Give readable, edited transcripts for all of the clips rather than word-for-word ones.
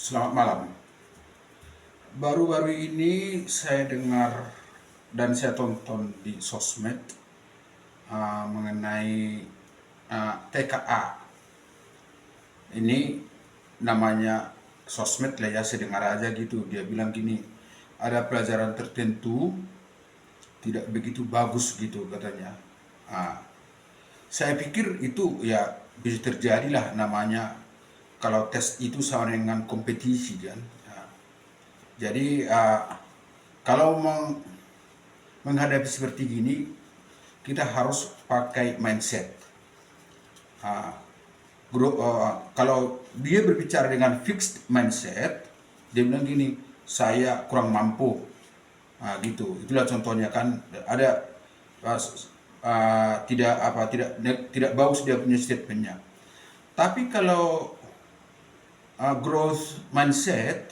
Selamat malam. Baru-baru ini saya dengar dan saya tonton di sosmed mengenai TKA. Ini namanya sosmed lah ya, saya dengar aja gitu. Dia bilang gini, ada pelajaran tertentu tidak begitu bagus gitu katanya. Ah, saya pikir itu ya bisa terjadi lah, namanya kalau tes itu sama dengan kompetisi kan. Jadi kalau menghadapi seperti gini, kita harus pakai mindset. Ah, kalau dia berbicara dengan fixed mindset, dia bilang gini, saya kurang mampu. Gitu. Itulah contohnya kan, ada tidak bagus dia punya statementnya. Tapi kalau growth mindset,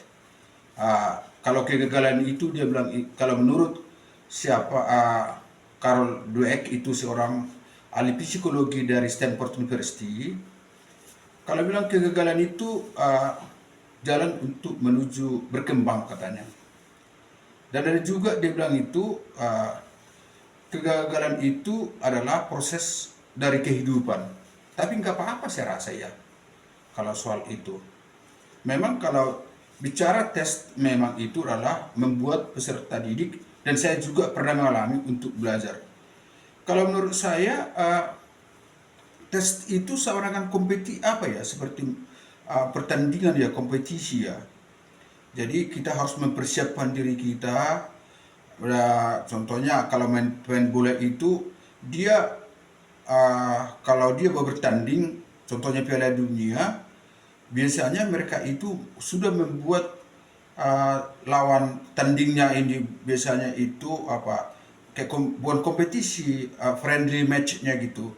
kalau kegagalan itu dia bilang, kalau menurut Carol Dweck, itu seorang ahli psikologi dari Stanford University, kalau bilang kegagalan itu jalan untuk menuju berkembang katanya. Dan ada juga dia bilang itu kegagalan itu adalah proses dari kehidupan. Tapi nggak apa-apa saya rasa ya kalau soal itu. Memang kalau bicara tes, memang itu adalah membuat peserta didik, dan saya juga pernah mengalami untuk belajar. Kalau menurut saya tes itu seorang kompetisi seperti pertandingan ya, kompetisi ya. Jadi kita harus mempersiapkan diri kita. Contohnya kalau main bola itu, dia kalau dia mau bertanding, contohnya Piala Dunia, biasanya mereka itu sudah membuat lawan tandingnya ini biasanya itu kayak bukan kompetisi, friendly match-nya gitu.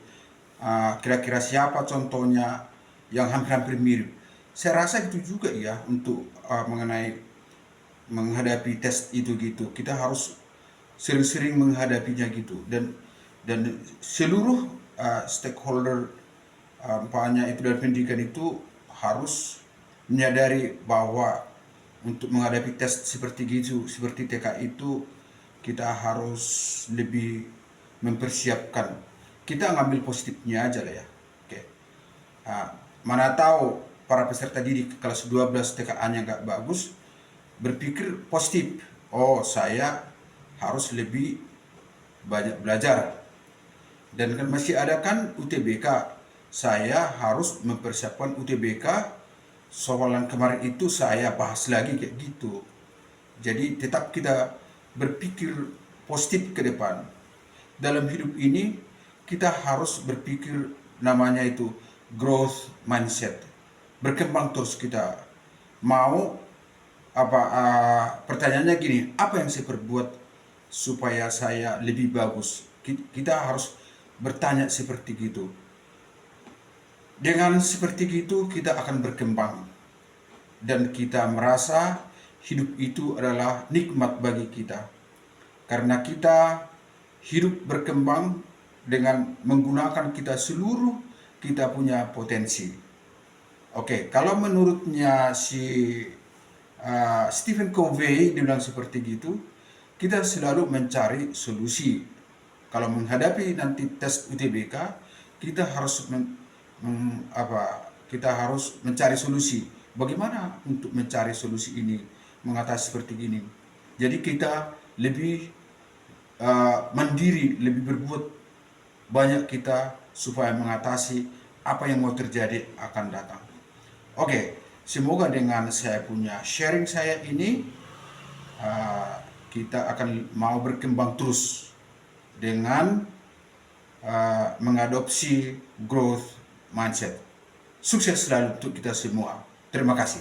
Kira-kira siapa contohnya yang hampir-hampir mirip. Saya rasa itu juga ya untuk mengenai menghadapi tes itu gitu. Kita harus sering-sering menghadapinya gitu, dan seluruh stakeholder umpamanya itu dari pendidikan itu harus menyadari bahwa untuk menghadapi tes seperti gitu, seperti TK itu, kita harus lebih mempersiapkan. Kita ngambil positifnya aja lah ya. Oke. Mana tahu para peserta didik kelas 12 TKA-nya nggak bagus, berpikir positif. Oh, saya harus lebih banyak belajar. Dan kan masih ada kan UTBK. Saya harus mempersiapkan UTBK. Soalan kemarin itu saya bahas lagi kayak gitu. Jadi tetap kita berpikir positif ke depan. Dalam hidup ini kita harus berpikir namanya itu growth mindset. Berkembang terus kita. Mau pertanyaannya gini, apa yang saya perbuat supaya saya lebih bagus? Kita harus bertanya seperti gitu. Dengan seperti itu kita akan berkembang, dan kita merasa hidup itu adalah nikmat bagi kita, karena kita hidup berkembang dengan menggunakan kita seluruh kita punya potensi. Oke, kalau menurutnya si Stephen Covey, dia bilang seperti gitu, kita selalu mencari solusi. Kalau menghadapi nanti tes UTBK, kita harus kita harus mencari solusi. Bagaimana untuk mencari solusi ini, mengatasi seperti ini. Jadi kita lebih mandiri, lebih berbuat banyak kita supaya mengatasi apa yang mau terjadi akan datang. Oke, semoga dengan saya punya sharing saya ini, kita akan mau berkembang terus dengan mengadopsi growth mindset. Sukses selalu untuk kita semua. Terima kasih.